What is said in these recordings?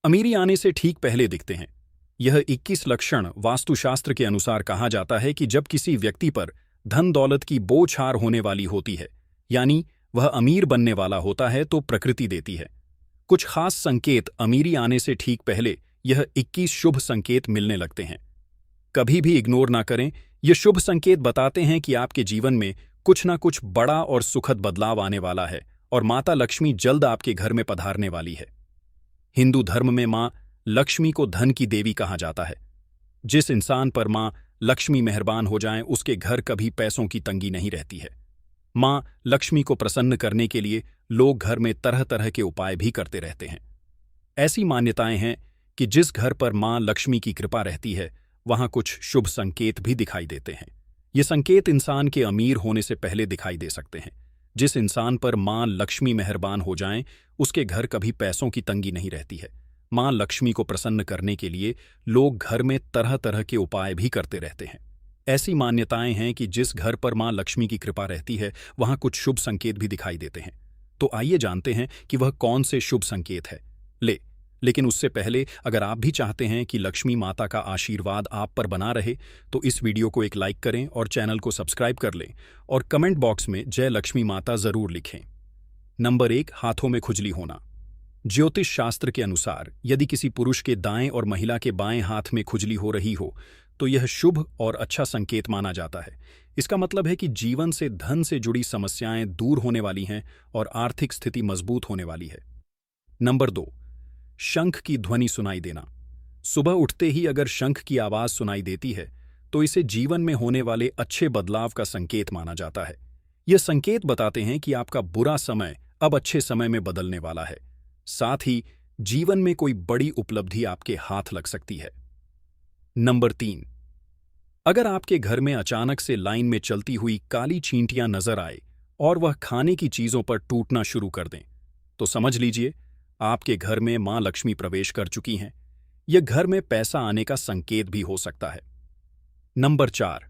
अमीरी आने से ठीक पहले दिखते हैं। यह 21 लक्षण वास्तुशास्त्र के अनुसार कहा जाता है कि जब किसी व्यक्ति पर धन दौलत की बौछार होने वाली होती है, यानी वह अमीर बनने वाला होता है, तो प्रकृति देती है कुछ खास संकेत। अमीरी आने से ठीक पहले यह 21 शुभ संकेत मिलने लगते हैं। कभी भी इग्नोर ना करें। ये शुभ संकेत बताते हैं कि आपके जीवन में कुछ ना कुछ बड़ा और सुखद बदलाव आने वाला है और माता लक्ष्मी जल्द आपके घर में पधारने वाली है। हिंदू धर्म में मां लक्ष्मी को धन की देवी कहा जाता है। जिस इंसान पर मां लक्ष्मी मेहरबान हो जाएं, उसके घर कभी पैसों की तंगी नहीं रहती है। मां लक्ष्मी को प्रसन्न करने के लिए लोग घर में तरह तरह के उपाय भी करते रहते हैं। ऐसी मान्यताएं हैं कि जिस घर पर मां लक्ष्मी की कृपा रहती है, वहां कुछ शुभ संकेत भी दिखाई देते हैं। ये संकेत इंसान के अमीर होने से पहले दिखाई दे सकते हैं। जिस इंसान पर मां लक्ष्मी मेहरबान हो जाएं, उसके घर कभी पैसों की तंगी नहीं रहती है। मां लक्ष्मी को प्रसन्न करने के लिए लोग घर में तरह तरह के उपाय भी करते रहते हैं। ऐसी मान्यताएं हैं कि जिस घर पर मां लक्ष्मी की कृपा रहती है, वहां कुछ शुभ संकेत भी दिखाई देते हैं। तो आइए जानते हैं कि वह कौन से शुभ संकेत है। लेकिन उससे पहले अगर आप भी चाहते हैं कि लक्ष्मी माता का आशीर्वाद आप पर बना रहे, तो इस वीडियो को एक लाइक करें और चैनल को सब्सक्राइब कर लें और कमेंट बॉक्स में जय लक्ष्मी माता जरूर लिखें। नंबर 1, हाथों में खुजली होना। ज्योतिष शास्त्र के अनुसार यदि किसी पुरुष के दाएं और महिला के बाएं हाथ में खुजली हो रही हो, तो यह शुभ और अच्छा संकेत माना जाता है। इसका मतलब है कि जीवन से धन से जुड़ी समस्याएं दूर होने वाली हैं और आर्थिक स्थिति मजबूत होने वाली है। नंबर 2, शंख की ध्वनि सुनाई देना। सुबह उठते ही अगर शंख की आवाज सुनाई देती है, तो इसे जीवन में होने वाले अच्छे बदलाव का संकेत माना जाता है। यह संकेत बताते हैं कि आपका बुरा समय अब अच्छे समय में बदलने वाला है। साथ ही जीवन में कोई बड़ी उपलब्धि आपके हाथ लग सकती है। नंबर 3, अगर आपके घर में अचानक से लाइन में चलती हुई काली चींटियां नजर आए और वह खाने की चीजों पर टूटना शुरू कर दें, तो समझ लीजिए आपके घर में मां लक्ष्मी प्रवेश कर चुकी हैं। यह घर में पैसा आने का संकेत भी हो सकता है। नंबर 4,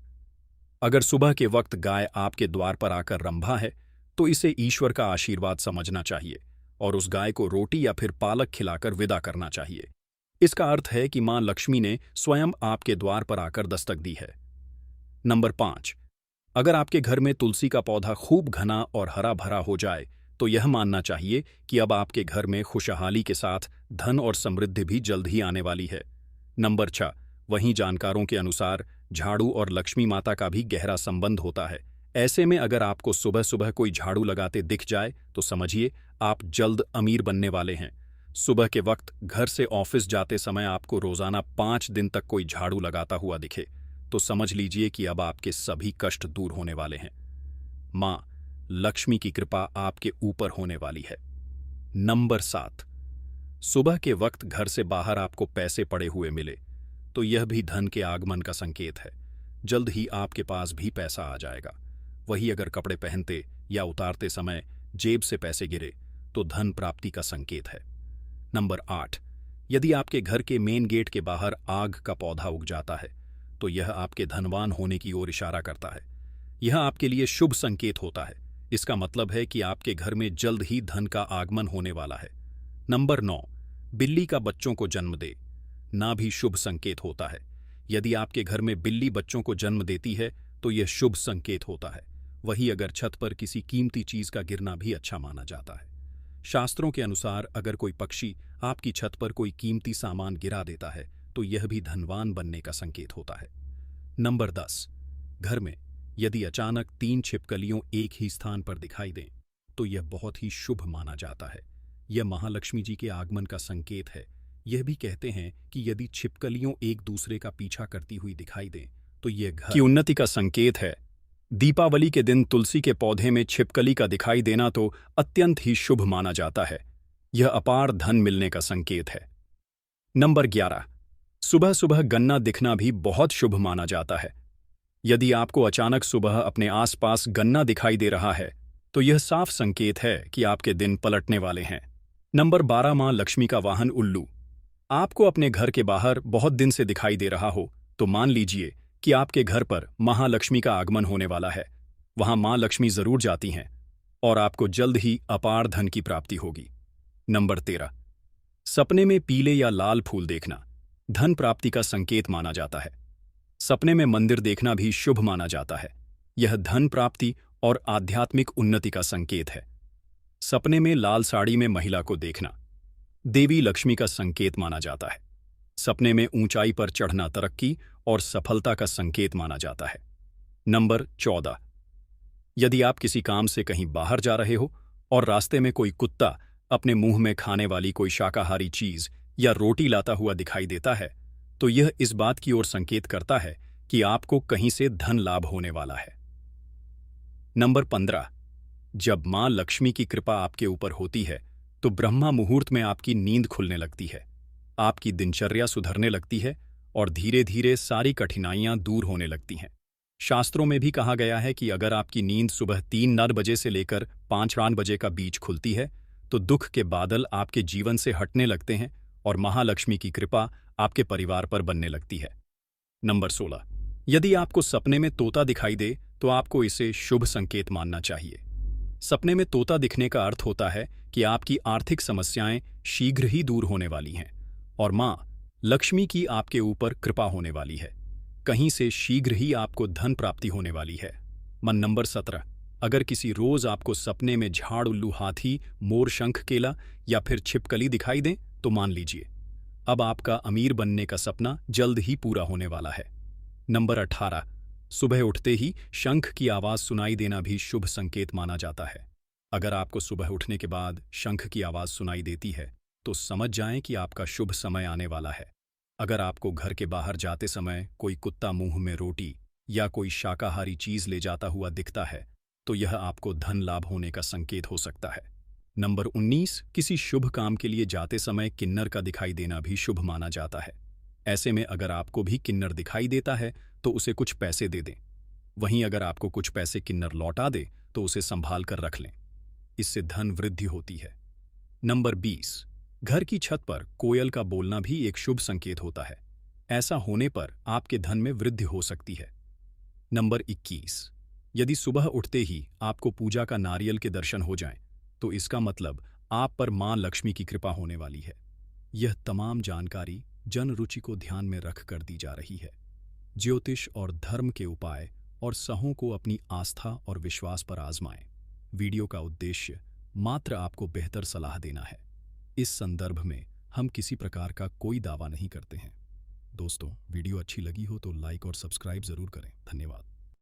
अगर सुबह के वक्त गाय आपके द्वार पर आकर रंभा है, तो इसे ईश्वर का आशीर्वाद समझना चाहिए और उस गाय को रोटी या फिर पालक खिलाकर विदा करना चाहिए। इसका अर्थ है कि मां लक्ष्मी ने स्वयं आपके द्वार पर आकर दस्तक दी है। नंबर 5, अगर आपके घर में तुलसी का पौधा खूब घना और हरा भरा हो जाए, तो यह मानना चाहिए कि अब आपके घर में खुशहाली के साथ धन और समृद्धि भी जल्द ही आने वाली है। नंबर 6, वहीं जानकारों के अनुसार झाड़ू और लक्ष्मी माता का भी गहरा संबंध होता है। ऐसे में अगर आपको सुबह सुबह कोई झाड़ू लगाते दिख जाए, तो समझिए आप जल्द अमीर बनने वाले हैं। सुबह के वक्त घर से ऑफिस जाते समय आपको रोजाना 5 दिन तक कोई झाड़ू लगाता हुआ दिखे, तो समझ लीजिए कि अब आपके सभी कष्ट दूर होने वाले हैं। मां लक्ष्मी की कृपा आपके ऊपर होने वाली है। नंबर 7, सुबह के वक्त घर से बाहर आपको पैसे पड़े हुए मिले, तो यह भी धन के आगमन का संकेत है। जल्द ही आपके पास भी पैसा आ जाएगा। वही अगर कपड़े पहनते या उतारते समय जेब से पैसे गिरे, तो धन प्राप्ति का संकेत है। नंबर 8, यदि आपके घर के मेन गेट के बाहर आग का पौधा उग जाता है, तो यह आपके धनवान होने की ओर इशारा करता है। यह आपके लिए शुभ संकेत होता है। इसका मतलब है कि आपके घर में जल्द ही धन का आगमन होने वाला है। नंबर 9, बिल्ली का बच्चों को जन्म दे ना भी शुभ संकेत होता है। यदि आपके घर में बिल्ली बच्चों को जन्म देती है, तो यह शुभ संकेत होता है। वही अगर छत पर किसी कीमती चीज का गिरना भी अच्छा माना जाता है। शास्त्रों के अनुसार अगर कोई पक्षी आपकी छत पर कोई कीमती सामान गिरा देता है, तो यह भी धनवान बनने का संकेत होता है। नंबर 10, घर में यदि अचानक 3 छिपकलियों एक ही स्थान पर दिखाई दें, तो यह बहुत ही शुभ माना जाता है। यह महालक्ष्मी जी के आगमन का संकेत है। यह भी कहते हैं कि यदि छिपकलियों एक दूसरे का पीछा करती हुई दिखाई दें, तो यह घर की उन्नति का संकेत है। दीपावली के दिन तुलसी के पौधे में छिपकली का दिखाई देना तो अत्यंत ही शुभ माना जाता है। यह अपार धन मिलने का संकेत है। नंबर 11, सुबह सुबह गन्ना दिखना भी बहुत शुभ माना जाता है। यदि आपको अचानक सुबह अपने आसपास गन्ना दिखाई दे रहा है, तो यह साफ संकेत है कि आपके दिन पलटने वाले हैं। नंबर 12, मां लक्ष्मी का वाहन उल्लू आपको अपने घर के बाहर बहुत दिन से दिखाई दे रहा हो, तो मान लीजिए कि आपके घर पर महालक्ष्मी का आगमन होने वाला है। वहां मां लक्ष्मी जरूर जाती हैं और आपको जल्द ही अपार धन की प्राप्ति होगी। नंबर 13, सपने में पीले या लाल फूल देखना धन प्राप्ति का संकेत माना जाता है। सपने में मंदिर देखना भी शुभ माना जाता है। यह धन प्राप्ति और आध्यात्मिक उन्नति का संकेत है। सपने में लाल साड़ी में महिला को देखना देवी लक्ष्मी का संकेत माना जाता है। सपने में ऊंचाई पर चढ़ना तरक्की और सफलता का संकेत माना जाता है। नंबर 14। यदि आप किसी काम से कहीं बाहर जा रहे हो और रास्ते में कोई कुत्ता अपने मुंह में खाने वाली कोई शाकाहारी चीज या रोटी लाता हुआ दिखाई देता है, तो यह इस बात की ओर संकेत करता है कि आपको कहीं से धन लाभ होने वाला है। नंबर 15। जब मां लक्ष्मी की कृपा आपके ऊपर होती है तो ब्रह्मा मुहूर्त में आपकी नींद खुलने लगती है, आपकी दिनचर्या सुधरने लगती है और धीरे धीरे सारी कठिनाइयां दूर होने लगती हैं। शास्त्रों में भी कहा गया है कि अगर आपकी नींद सुबह 3-9 बजे से लेकर 5-8 बजे का बीच खुलती है तो दुख के बादल आपके जीवन से हटने लगते हैं और महालक्ष्मी की कृपा आपके परिवार पर बनने लगती है। नंबर 16। यदि आपको सपने में तोता दिखाई दे तो आपको इसे शुभ संकेत मानना चाहिए। सपने में तोता दिखने का अर्थ होता है कि आपकी आर्थिक समस्याएं शीघ्र ही दूर होने वाली हैं और मां लक्ष्मी की आपके ऊपर कृपा होने वाली है। कहीं से शीघ्र ही आपको धन प्राप्ति होने वाली है। नंबर 17। अगर किसी रोज आपको सपने में झाड़ उल्लू हाथी मोर शंख केला या फिर छिपकली दिखाई दें तो मान लीजिए अब आपका अमीर बनने का सपना जल्द ही पूरा होने वाला है। नंबर 18। सुबह उठते ही शंख की आवाज सुनाई देना भी शुभ संकेत माना जाता है। अगर आपको सुबह उठने के बाद शंख की आवाज सुनाई देती है तो समझ जाएं कि आपका शुभ समय आने वाला है। अगर आपको घर के बाहर जाते समय कोई कुत्ता मुंह में रोटी या कोई शाकाहारी चीज ले जाता हुआ दिखता है तो यह आपको धन लाभ होने का संकेत हो सकता है। नंबर 19। किसी शुभ काम के लिए जाते समय किन्नर का दिखाई देना भी शुभ माना जाता है। ऐसे में अगर आपको भी किन्नर दिखाई देता है तो उसे कुछ पैसे दे दें। वहीं अगर आपको कुछ पैसे किन्नर लौटा दे तो उसे संभाल कर रख लें, इससे धन वृद्धि होती है। नंबर 20। घर की छत पर कोयल का बोलना भी एक शुभ संकेत होता है। ऐसा होने पर आपके धन में वृद्धि हो सकती है। नंबर 21। यदि सुबह उठते ही आपको पूजा का नारियल के दर्शन हो जाएं, तो इसका मतलब आप पर मां लक्ष्मी की कृपा होने वाली है। यह तमाम जानकारी जन रुचि को ध्यान में रख कर दी जा रही है। ज्योतिष और धर्म के उपाय और सहों को अपनी आस्था और विश्वास पर आजमाएं। वीडियो का उद्देश्य मात्र आपको बेहतर सलाह देना है। इस संदर्भ में हम किसी प्रकार का कोई दावा नहीं करते हैं। दोस्तों, वीडियो अच्छी लगी हो तो लाइक और सब्सक्राइब जरूर करें। धन्यवाद।